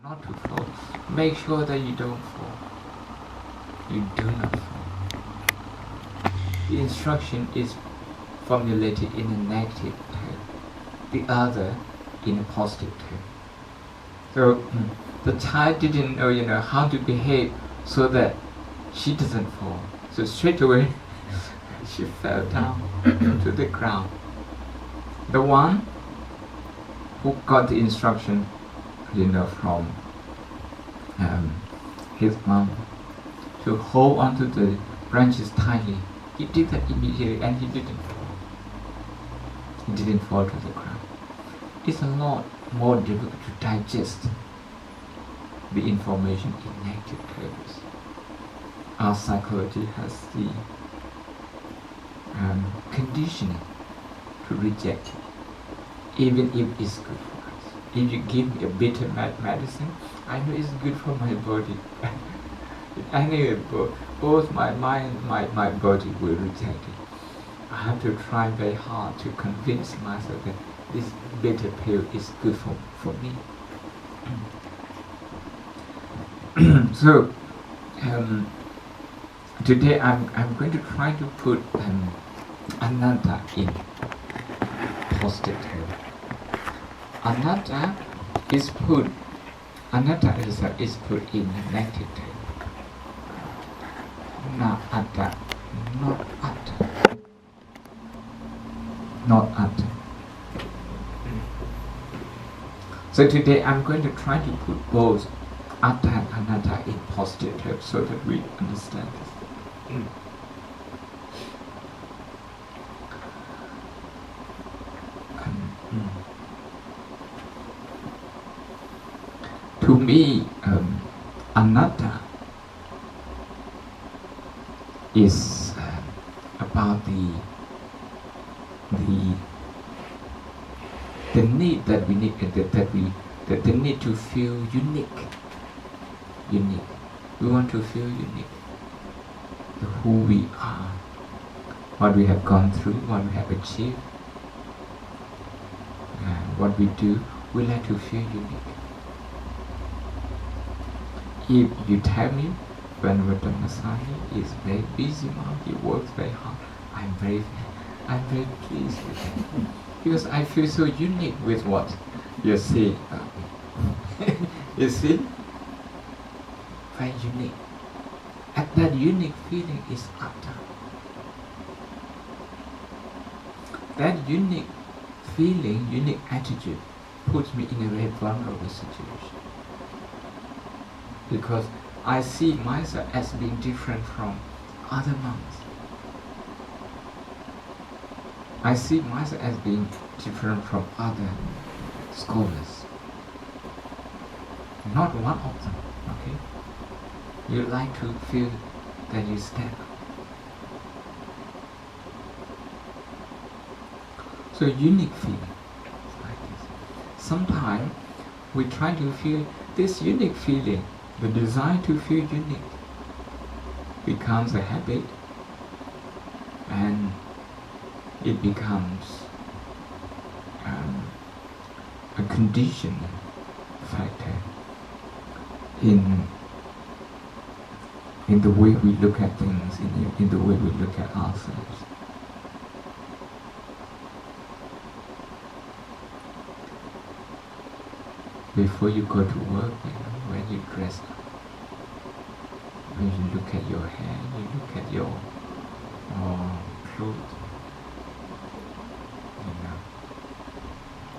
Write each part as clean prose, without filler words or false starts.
Not to fall. Make sure that you don't fall. You do not fall. The instruction is formulated in a negative term, the other in a positive term. So the child didn't know, how to behave so that she doesn't fall. So straight away she fell down to the ground. The one who got the instruction, from his mom to hold onto the branches tightly, he did that immediately and he didn't fall. He didn't fall to the ground. It's a lot more difficult to digest the information in negative terms. Our psychology has the conditioning to reject it, even if it's good for us. If you give me a bitter medicine, I know it's good for my body. I know both my mind and my body will reject it. I have to try very hard to convince myself that this bitter pill is good for me. So today I'm going to try to put anatta in positive term. Anatta is put in negative term. Na atta, not atta. Not atta. So today I'm going to try to put both atta and anatta in positive terms so that we understand this. To me, anatta is about the need that we need the need to feel unique. We want to feel unique. Who we are, what we have gone through, what we have achieved, what we do. We like to feel unique. If you tell me Venerable Dhammasami is very busy now, he works very hard, I'm very pleased with him. Because I feel so unique with what you say about me. You see? Very unique. And that unique feeling is atta. That unique feeling, unique attitude puts me in a very vulnerable situation. Because I see myself as being different from other monks. I see myself as being different from other scholars. Not one of them, okay? You like to feel that you stand out. So unique feeling like this. Sometimes we try to feel this unique feeling, the desire to feel unique becomes a habit, and it becomes a conditioning factor in the way we look at things, in the way we look at ourselves. Before you go to work, when you dress up, when you look at your hair, you look at your clothes,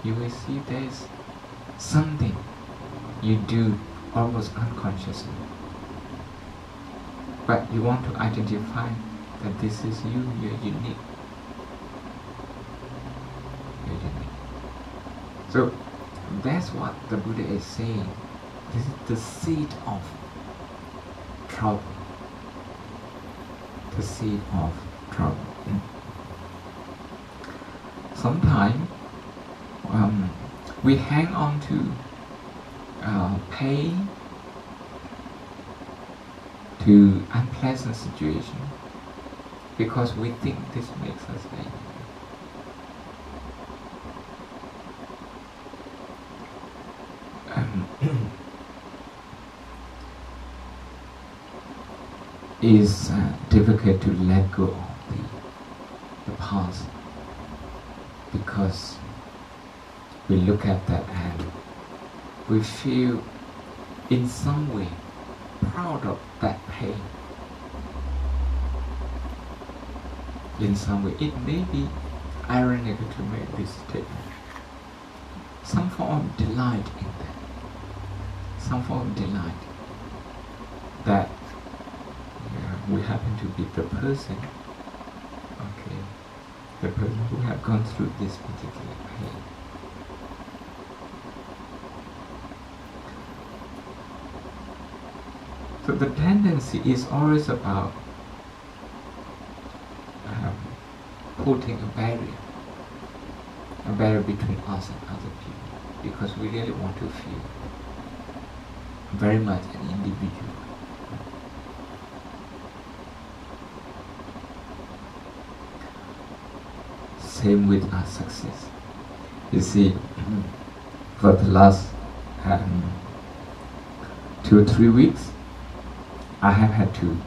you will see there's something you do almost unconsciously. But you want to identify that this is you, you're unique. You're unique. So that's what the Buddha is saying. This is the seed of trouble. The seed of trouble. Sometimes we hang on to pain, to unpleasant situation, because we think this makes us happy. is difficult to let go of the past, because we look at that and we feel in some way proud of that pain. In some way, it may be ironic to make this statement. Some form of delight in that. Some form of delight that we happen to be the person, the person who have gone through this particular pain. So the tendency is always about putting a barrier between us and other people, because we really want to feel very much an individual. Same with our success. You see, for the last 2 or 3 weeks, I have had to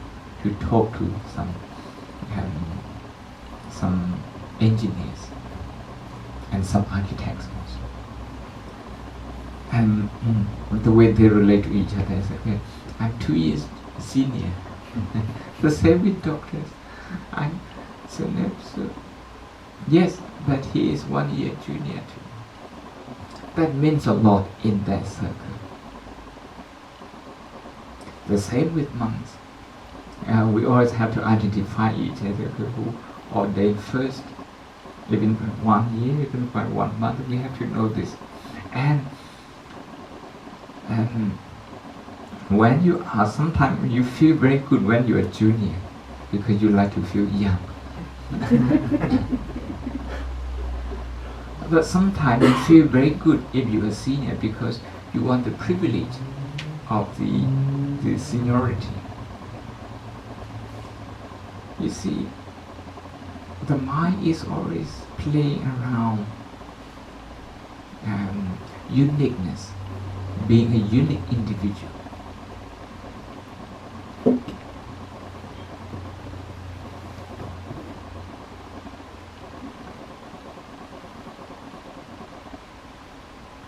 talk to some engineers and some architects also. And the way they relate to each other is like, I'm 2 years senior. The same with doctors. I'm so yes, but he is 1 year junior too. That means a lot in that circle. The same with monks. We always have to identify each other who ordained first, even 1 year, even by 1 month. We have to know this. And when you are, sometimes you feel very good when you are junior, because you like to feel young. But sometimes you feel very good if you are senior, because you want the privilege of the seniority. You see, the mind is always playing around uniqueness, being a unique individual.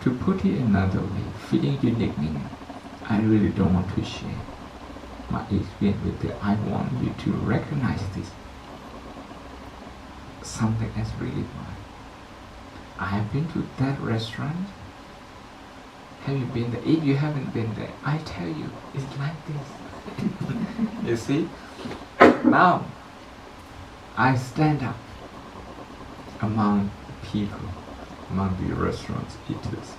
To put it another way, feeling unique means I really don't want to share my experience with you. I want you to recognize this. Something that's really mine. I have been to that restaurant. Have you been there? If you haven't been there, I tell you, it's like this. You see? Now, I stand up among people, among the restaurants eaters.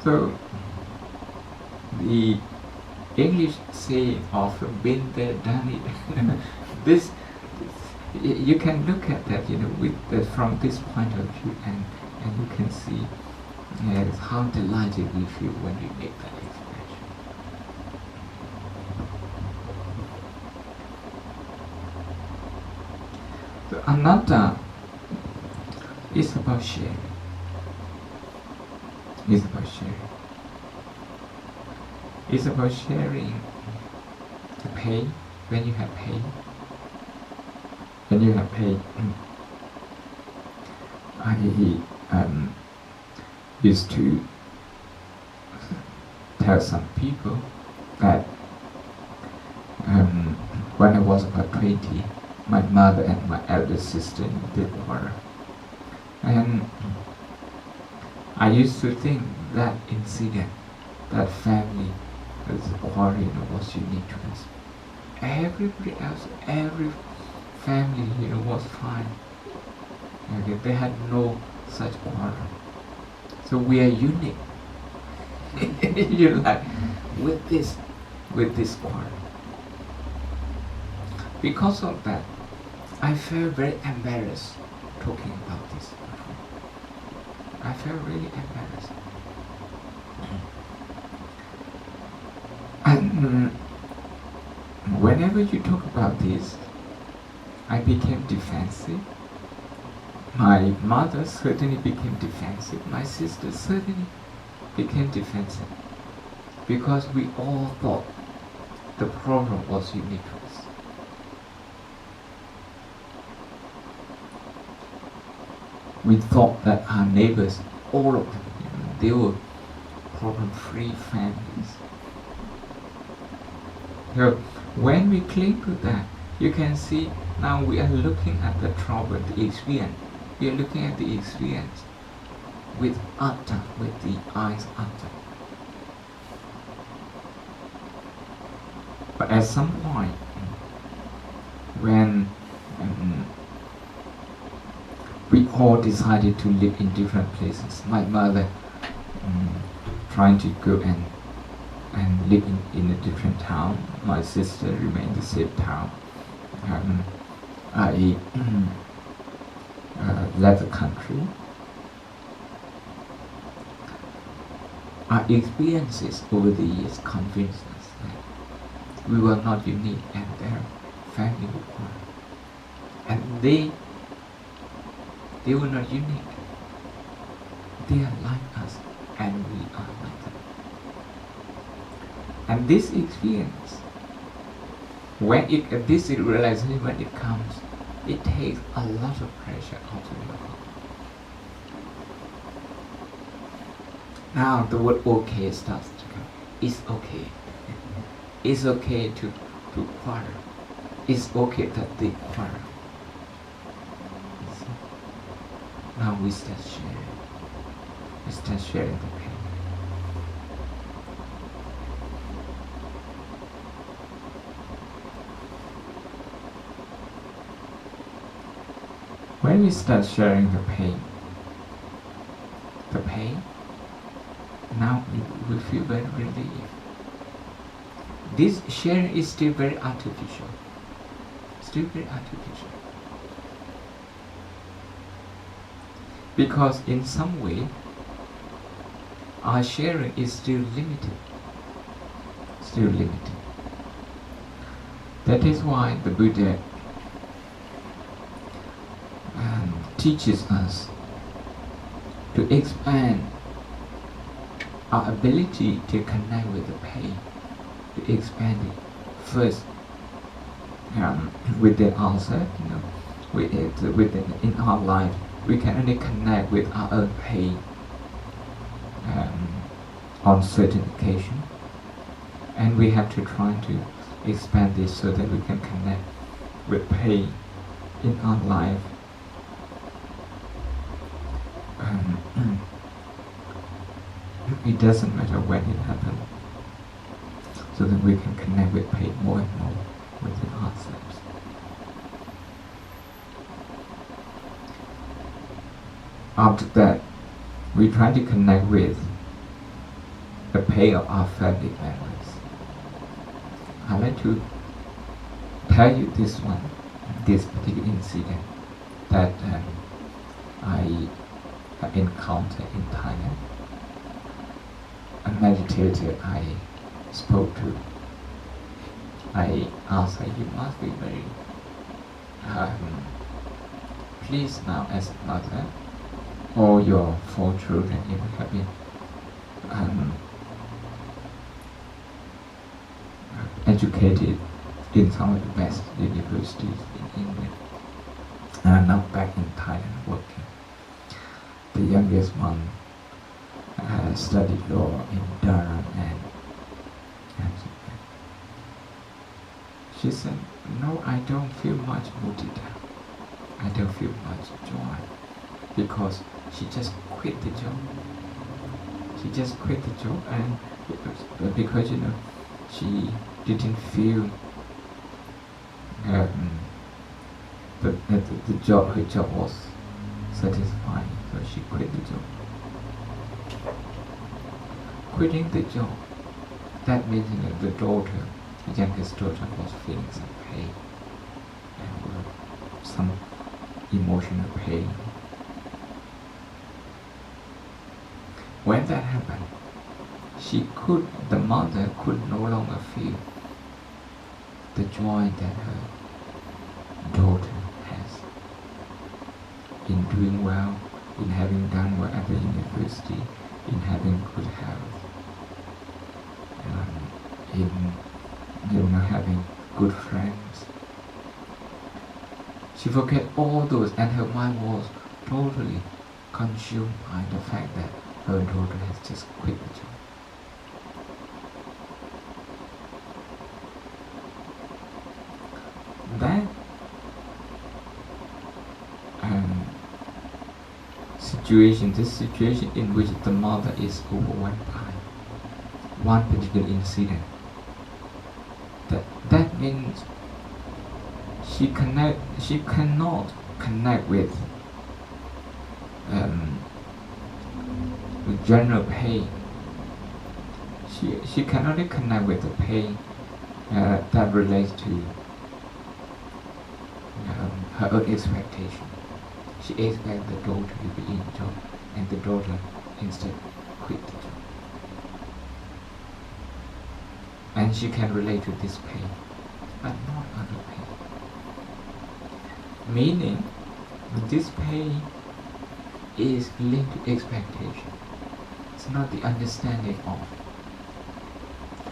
So, the English saying of been there, done it. This, you can look at that, from this point of view, and you can see how delighted we feel when we make that expression. So anatta is about sharing. It's about sharing. It's about sharing the pain when you have pain. When you have pain, I used to tell some people that when I was about 20, my mother and my elder sister did quarrel. And I used to think that incident, that family, quarrel, was unique to us. Everybody else, every family, was fine. Okay, they had no such quarrel. So we are unique. With this quarrel. Because of that, I felt very embarrassed talking about this. I felt really embarrassed. And whenever you talk about this, I became defensive. My mother certainly became defensive. My sister certainly became defensive. because we all thought the problem was unique to us. We thought that our neighbors, all of them, they were problem-free families. So when we cling to that, you can see now we are looking at the trouble, the experience. We are looking at the experience with Atta, with the eyes Atta. But at some point, when we all decided to live in different places, my mother trying to go and live in a different town, my sister remained in the same town. I left the country. Our experiences over the years convinced us that we were not unique and their family were. And they were not unique. They are like us and we are like them. And this experience, this realization, when it comes, it takes a lot of pressure out of your heart. Now the word okay starts to come. It's okay. It's okay to quarrel. It's okay that they quarrel. Now we start sharing. We start sharing the pain. When we start sharing the pain, now we feel very relieved. This sharing is still very artificial. Because in some way, our sharing is still limited. That is why the Buddha teaches us to expand our ability to connect with the pain, to expand it first within ourselves, in our life. We can only connect with our own pain on certain occasions, and we have to try to expand this so that we can connect with pain in our life. It doesn't matter when it happens, so that we can connect with pain more and more within ourselves. After that, we try to connect with the pain of our family members. I'd like to tell you this particular incident that I have encountered in Thailand. A meditator I spoke to, I asked her, you must be very pleased now as a mother. All your 4 children have been educated in some of the best universities in England, and are now back in Thailand working. The youngest one studied law in Durham and she said, no, I don't feel much mudita. I don't feel much joy, because she just quit the job. And because she didn't feel the job, her job was satisfying, so she quit the job. Quitting the job, that means the youngest daughter was feeling some pain and some emotional pain. When that happened, the mother could no longer feel the joy that her daughter has in doing well, in having done well at the university, in having good health. forget all those, and her mind was totally consumed by the fact that her daughter has just quit the job. That this situation in which the mother is overwhelmed by one particular incident, that means she cannot connect with general pain. She cannot connect with the pain that relates to her own expectation. She expects the daughter to be in job, and the daughter instead quit the job. And she can relate to this pain, but not other pain. Meaning, this pain is linked to expectation. It's not the understanding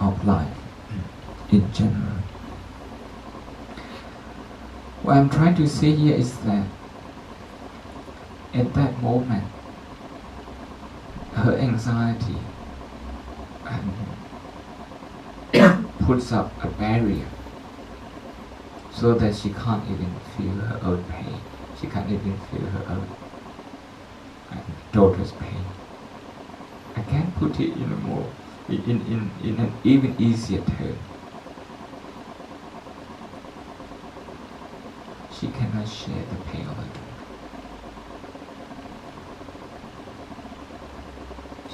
of life in general. What I'm trying to say here is that at that moment, her anxiety puts up a barrier so that she can't even feel her own pain. She can't even feel her own daughter's pain. I can put it in a more in an even easier term. She cannot share the pain of her daughter.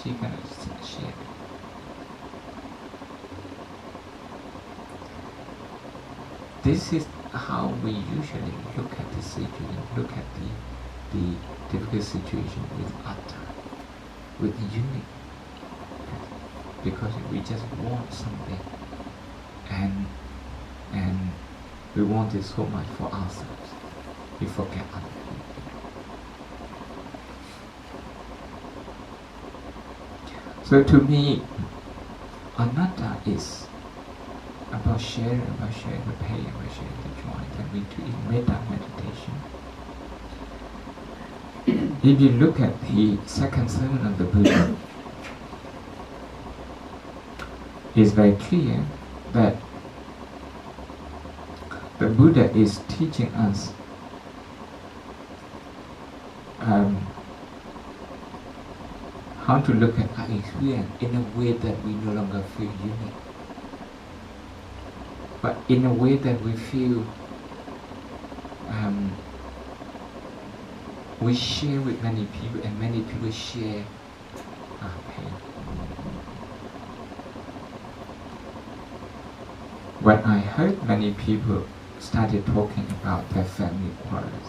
She cannot share it. This is how we usually look at the situation, look at the difficult situation with Atta, with the unit. Because we just want something, and we want it so much for ourselves, we forget other people. So to me, Anatta is about sharing the pain, about sharing the joy that we do in metta meditation. If you look at the second sermon of the Buddha, it's very clear that the Buddha is teaching us how to look at our experience in a way that we no longer feel unique, but in a way that we feel we share with many people, and many people share our pain. When I heard many people started talking about their family quarrels,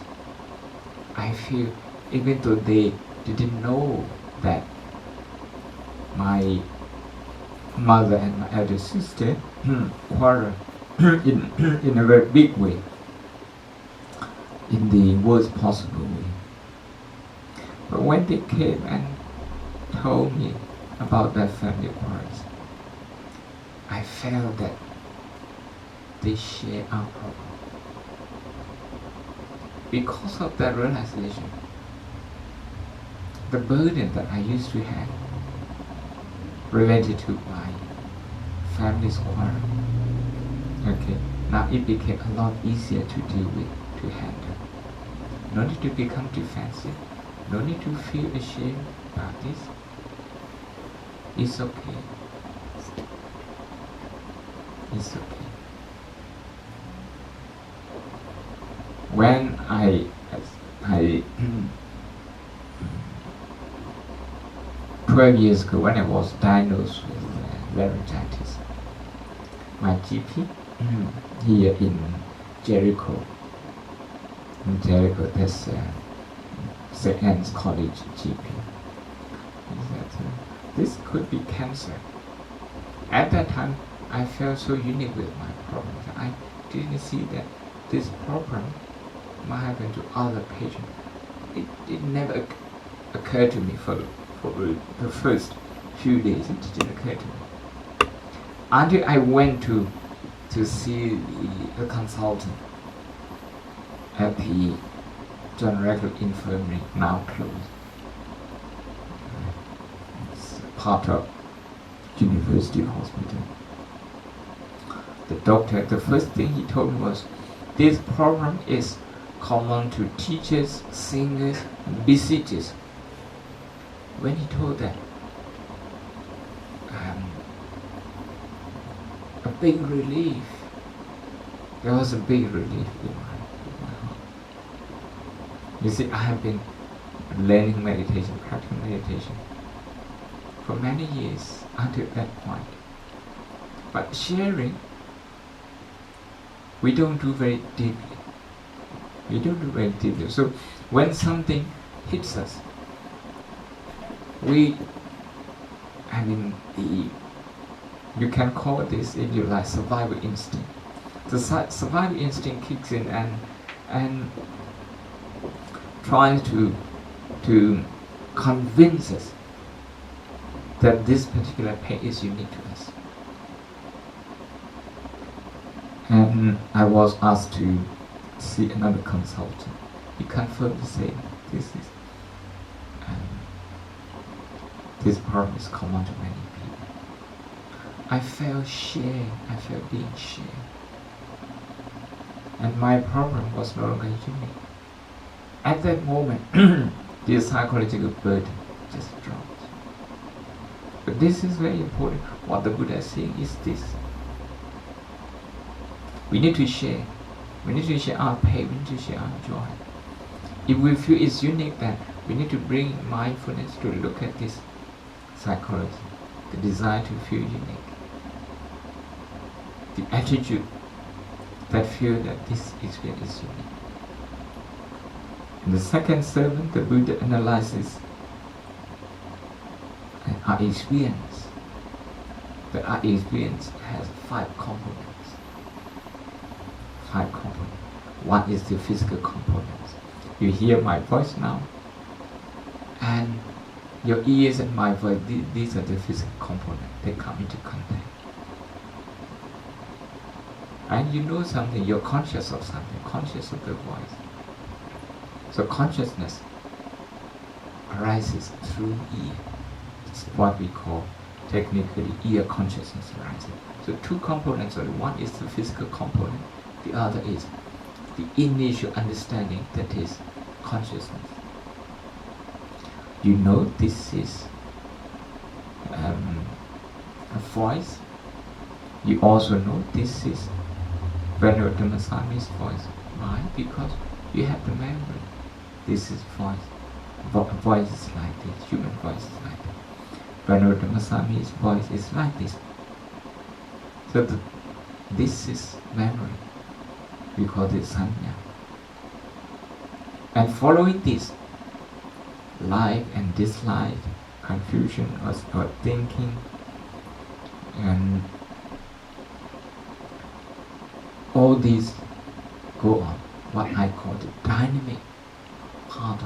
I feel, even though they didn't know that my mother and my elder sister quarrel in a very big way, in the worst possible way. But when they came and told me about their family quarrels, I felt that they share our problem. Because of that realization, the burden that I used to have related to my family's quarrel, okay, now it became a lot easier to deal with, to handle. No need to become defensive, no need to feel ashamed about this. It's okay. It's okay. When I 12 years ago, when I was diagnosed with laryngitis, my GP here in Jericho, that's St. Anne's College GP, he said, this could be cancer. At that time, I felt so unique with my problem. I didn't see that this problem might happen to other patients. It never occurred to me for the first few days. It didn't occur to me until I went to see a consultant at the John Radcliffe Infirmary, now closed. It's part of University Hospital. The doctor, the first thing he told me was, this problem is common to teachers, singers, and visitors. When he told that, a big relief. There was a big relief in my heart. You see, I have been learning meditation, practicing meditation for many years until that point. But sharing, we don't do very deeply. So when something hits us, you can call this, if you like, survival instinct. The survival instinct kicks in and tries to convince us that this particular pain is unique to us. And I was asked to see another consultant. He confirmed the same. This problem is common to many people. I felt shame. I felt being shamed. And my problem was no longer unique. At that moment, the psychological burden just dropped. But this is very important. What the Buddha is saying is this. We need to share. We need to share our pain. We need to share our joy. If we feel it's unique, then we need to bring mindfulness to look at this psychology, the desire to feel unique, the attitude that feel that this experience is unique. In the second sermon, the Buddha analyzes our experience. That our experience has 5 components. 5 components. One is the physical components. You hear my voice now, and your ears and my voice, these are the physical components. They come into contact. And you know something, you're conscious of something, conscious of the voice. So consciousness arises through ear. It's what we call technically ear consciousness arising. So 2 components only. One is the physical component, the other is the initial understanding, that is consciousness. You know this is a voice. You also know this is Venerable Dhammasami's voice. Why? Because you have the memory. This is voice. Voice is like this. Human voice is like that. Venerable Dhammasami's voice is like this. So this is memory. We call this sanya. And following this, like and dislike, confusion or thinking, and all these go on. What I call the dynamic part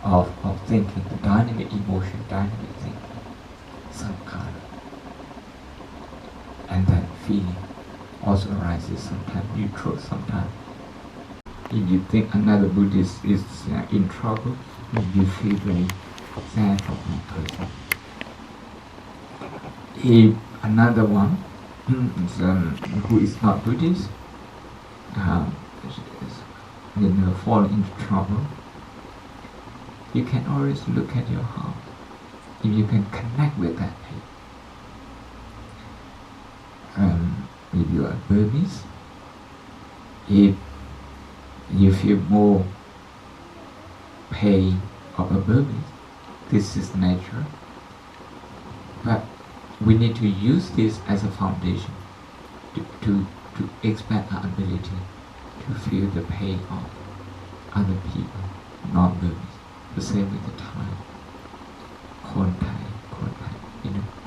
of thinking, the dynamic emotion, dynamic thinking, sankhara. And then feeling also arises, sometimes neutral, sometimes. If you think another Buddhist is in trouble, you feel very sad for that person. If another one who is not Buddhist fall into trouble, you can always look at your heart. If you can connect with that people. If you are Burmese, if you feel more pain of a Burmese, this is natural. But we need to use this as a foundation to expand our ability to feel the pain of other people, not Burmese. The same with the Thai, Thai,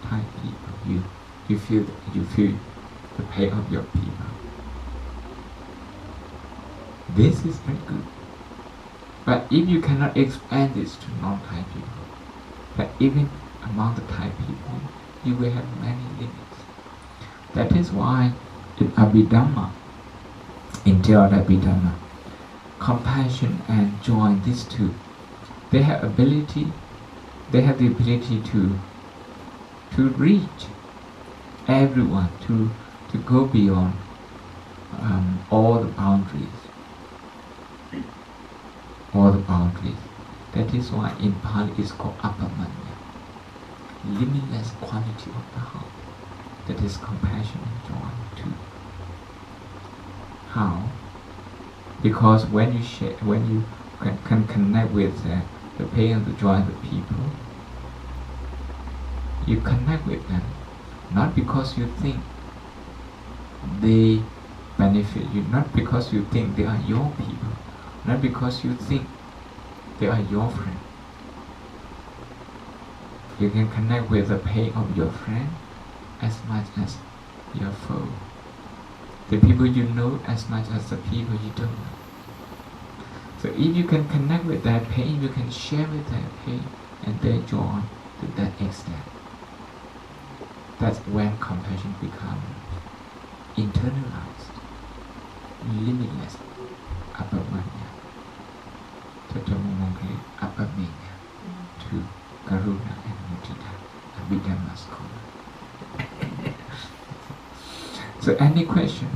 Thai people. You feel the pain of your people. This is very good. But if you cannot expand this to non-Thai people, that even among the Thai people, you will have many limits. That is why in Abhidhamma, in Theravada Abhidhamma. Compassion and joy, these two, they have the ability to reach everyone, to go beyond all the boundaries. That is why in Pali it's called Appamanya, limitless quality of the heart. That is compassion and joy too. How? Because when you can connect with the pain and the joy of the people, you connect with them not because you think they benefit you, not because you think they are your people, not because you think they are your friend. You can connect with the pain of your friend as much as your foe. The people you know as much as the people you don't know. So if you can connect with that pain, you can share with their pain and their joy to that extent. That's when compassion becomes internalized, limitless, apamanya, tatamumongre, apamenya, to karuna and mudita, Abhidhamma scholar. So any question?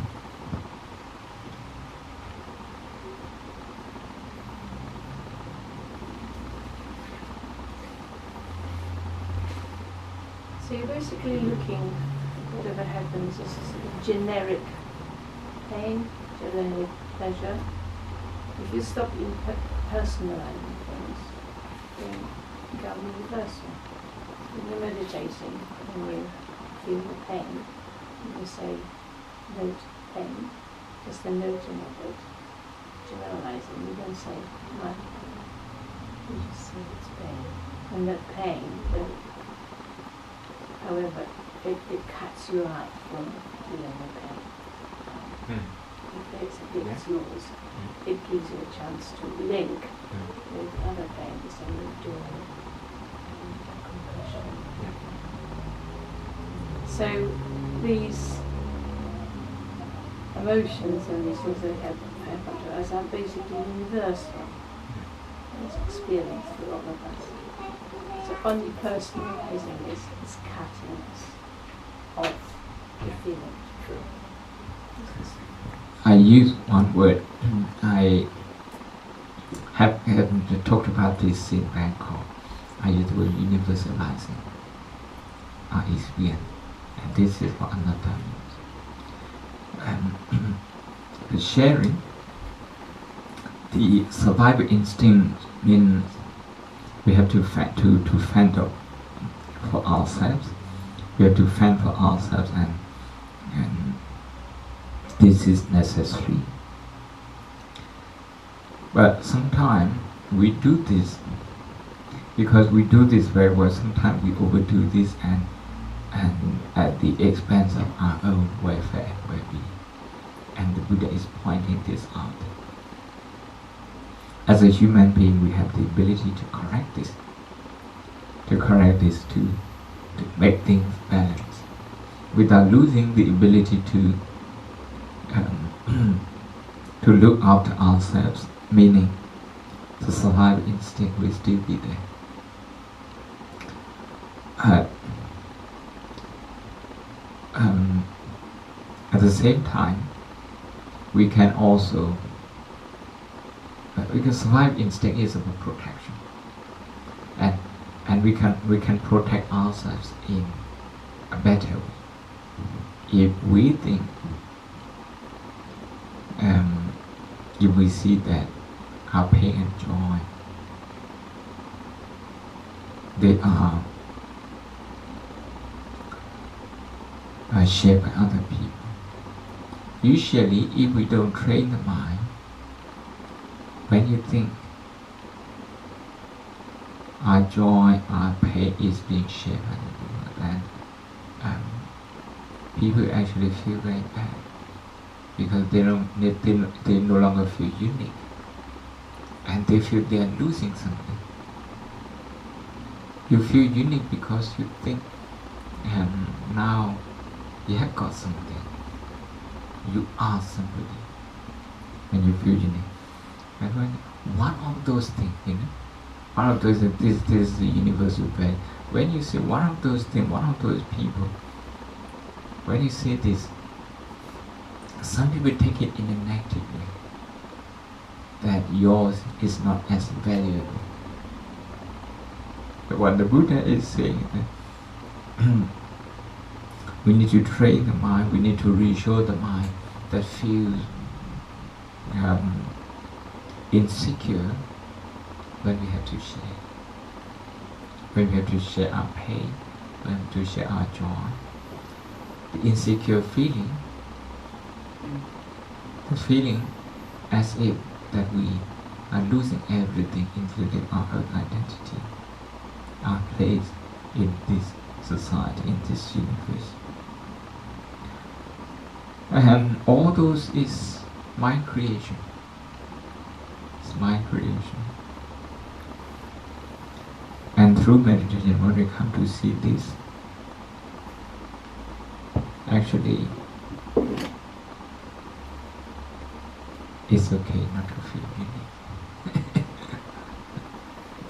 So you're basically looking, whatever happens is generic pain, generic pleasure. If you stop personalizing things, then you become universal. When you're meditating, when you feel the pain, you say, note pain, just the noting of it, generalizing, you don't say, my pain. You just say it's pain. And that pain, however, it cuts you out from feeling the pain. If it's against laws, it gives you a chance to link with other pains and with joy and compassion. So these emotions and these things that happen to us are basically universal. It's experienced for all of us. So only personalizing this is cutting us off the feeling. True. I use one word. I have talked about this in Bangkok. I use the word universalizing our experience. And this is what Anatta means. The sharing, the survival instinct means we have to fend for ourselves. We have to fend for ourselves, and this is necessary. But sometimes we do this because we do this very well. Sometimes we overdo this and at the expense of our own welfare and well-being. And the Buddha is pointing this out. As a human being, we have the ability to correct this, to make things balanced, without losing the ability to look after ourselves, meaning the survival instinct will still be there. At the same time, we can also, because survival instinct is about protection, and we can protect ourselves in a better way if we think, if we see that our pain and joy, they are shared by other people. Usually, if we don't train the mind, when you think our joy, our pain is being shared by the people, then people actually feel very bad because they no longer feel unique, and they feel they are losing something. You feel unique because you think now you have got something. You are somebody. when you feel unique. And when one of those things, one of those, this is the universal way. When you say one of those things, one of those people, when you say this, some people take it in a negative way, that yours is not as valuable. But what the Buddha is saying, that we need to train the mind, we need to reassure the mind that feels insecure when we have to share. When we have to share our pain, when we have to share our joy. The insecure feeling, the feeling as if that we are losing everything, including our own identity, our place in this society, in this universe. And all those is my creation. It's my creation. And through meditation, when we come to see this, actually, it's okay not to feel unique.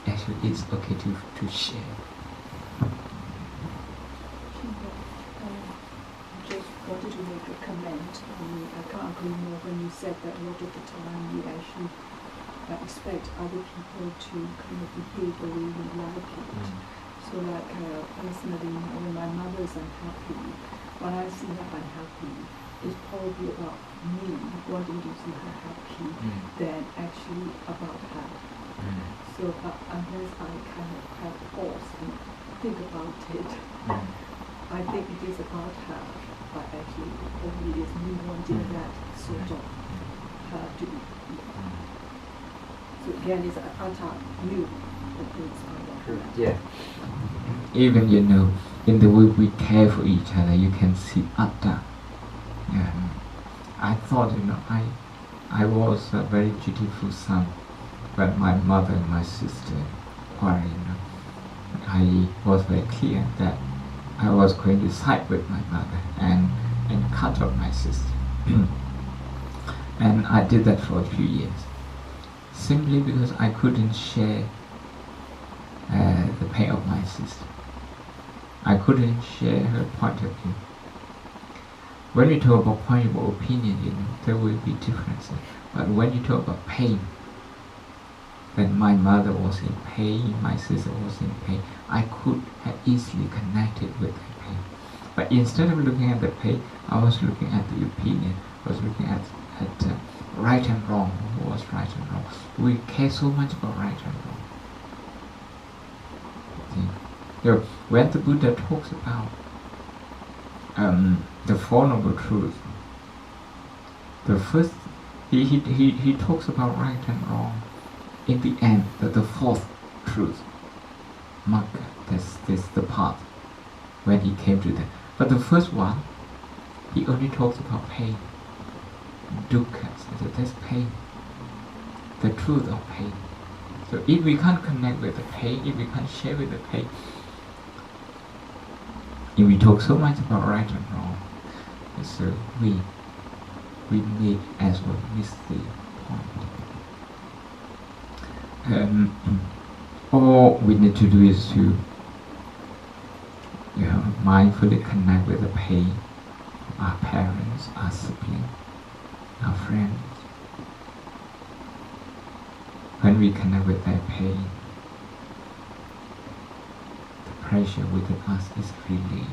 Actually, it's okay to share. Just wanted to make a comment. I can't agree more when you said that a lot of the time we actually expect other people to kind of behave the way we like it. So like personally, when my mother's unhappy, when I see her unhappy, it's probably about me wanting to see her happy than actually about her. So unless I kind of have pause and think about it, I think it is about her, but actually it probably is me wanting that sort of her to be. So again, it's Atta, you, the things about her. Yeah. Even in the way we care for each other, you can see Atta. I thought, I was a very dutiful son, but my mother and my sister quarreled. I was very clear that I was going to side with my mother and cut off my sister. And I did that for a few years, simply because I couldn't share the pain of my sister. I couldn't share her point of view. When we talk about point of opinion, there will be differences. But when you talk about pain, when my mother was in pain, my sister was in pain, I could have easily connected with the pain. But instead of looking at the pain, I was looking at the opinion, I was looking at right and wrong, what was right and wrong. We care so much about right and wrong. See? When the Buddha talks about the Four Noble Truths, the first, he talks about right and wrong. In the end, the fourth truth, Magga, that's the path, when he came to that. But the first one, he only talks about pain, dukkha, that's pain, the truth of pain. So if we can't connect with the pain, if we can't share with the pain, if we talk so much about right and wrong, so we may as well miss the point. All we need to do is to mindfully connect with the pain of our parents, our siblings, our friends. When we connect with their pain, the pressure within us is relieved,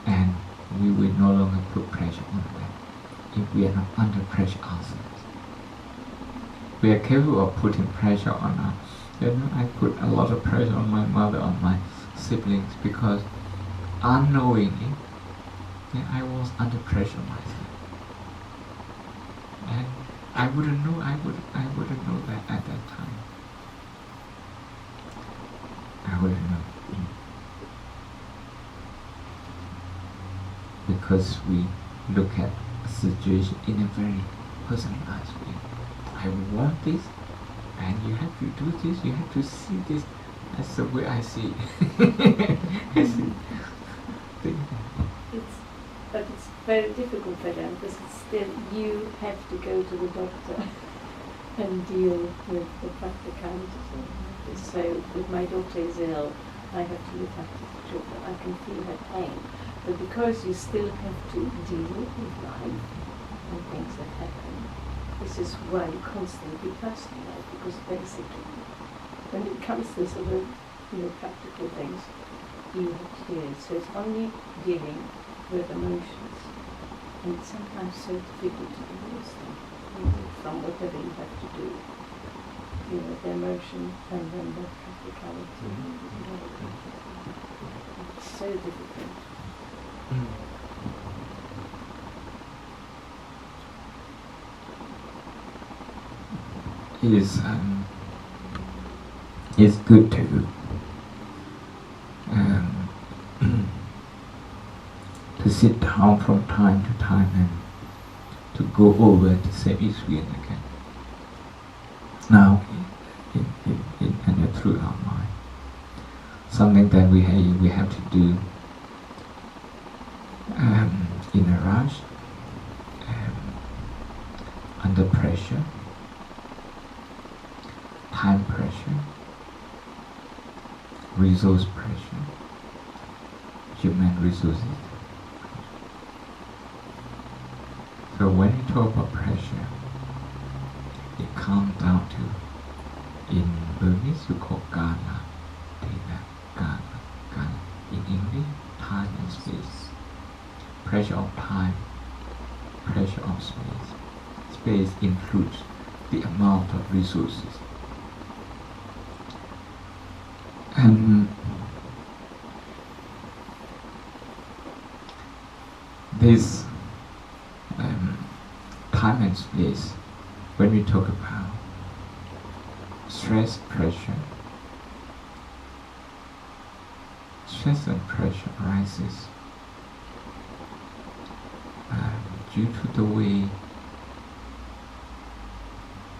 and we will no longer put pressure on them if we are not under pressure ourselves. We are capable of putting pressure on us. I put a lot of pressure on my mother, on my siblings, because unknowingly, I was under pressure myself, and I wouldn't know. I wouldn't know that at that time. I wouldn't know, because we look at a situation in a very personalized way. I want this, and you have to do this, you have to see this. That's the way I see it. But it's very difficult for them because it's still you have to go to the doctor and deal with the practicalities of it. So if my daughter is ill, I have to look after the children. I can feel her pain. But because you still have to deal with life and things that happen, this is why you constantly be personalized, because basically when it comes to sort of practical things, you have to deal it. So it's only dealing with emotions. And it's sometimes so difficult to divorce them from whatever you have to do. The emotion and then the practicality. It's so difficult. It's good to to sit down from time to time and to go over the same experience again. Now, and through our mind, something that we have to do in a rush, under pressure, time pressure, resource pressure, human resources. So when we talk about pressure, it comes down to, in Burmese you call Gana, Gana. In English, time and space. Pressure of time, pressure of space. Space includes the amount of resources. And this time and space, when we talk about stress, pressure, stress and pressure arises due to the way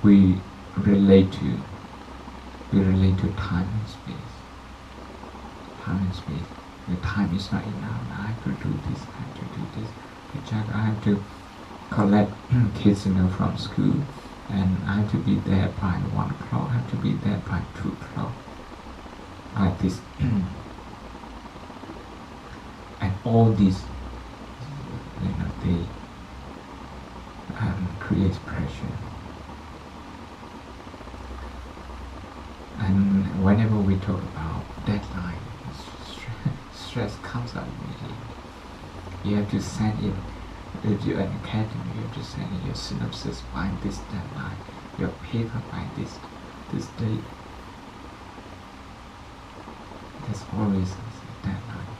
we relate to time and space. Time and space. The time is not enough. I have to do this. I have to do this. I have to collect kids, from school, and I have to be there by 1 o'clock. I have to be there by 2 o'clock. Like this, and all these, they create pressure. And whenever we talk about deadline, stress comes up immediately. You have to send in, if you're an academy, you have to send in your synopsis by this deadline, your paper by this date. There's always a deadline.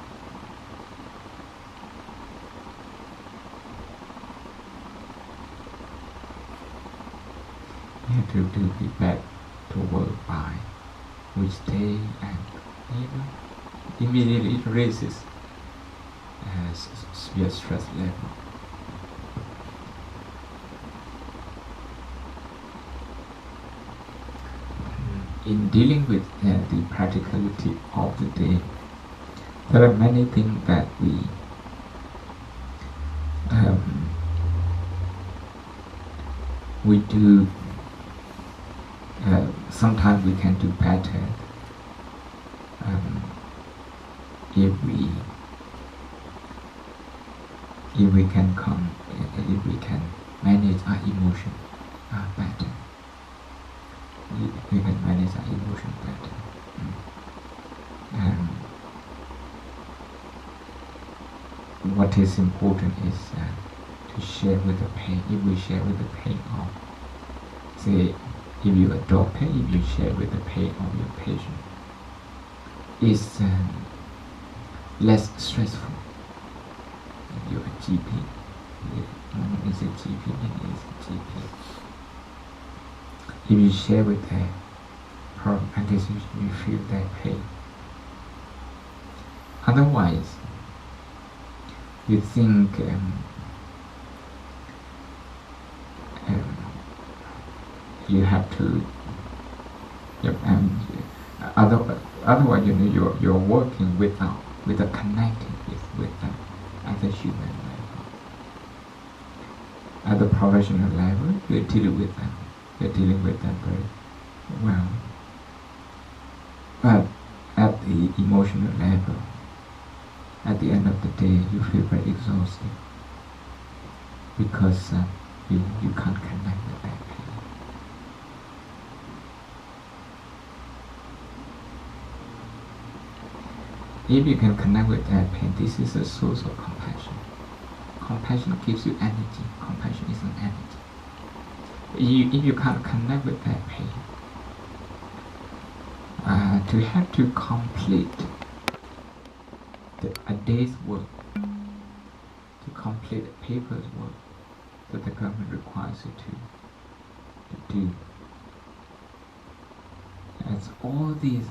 You have to be back to work by which day, and immediately it raises your stress level. In dealing with the practicality of the day, there are many things that we do. Sometimes we can do better if we can manage our emotion better. We can manage our emotion better. What is important is to share with the pain. If we share with the pain of, say, if you adopt pain, if you share with the pain of your patient, it's less stressful. If you're a GP, it's a GP, it's a GP. If you share with their problem, and this you feel their pain. Otherwise, you think you have to. Otherwise, you're working without connecting with them as a human level. at the professional level, you're dealing with them. You're dealing with them very well. But at the emotional level, at the end of the day, you feel very exhausted because you can't connect with that pain. If you can connect with that pain, this is a source of compassion. Compassion gives you energy. Compassion is an energy. If you can't connect with that pain, to have to complete a day's work, to complete a paper's work that the government requires you to do. As all these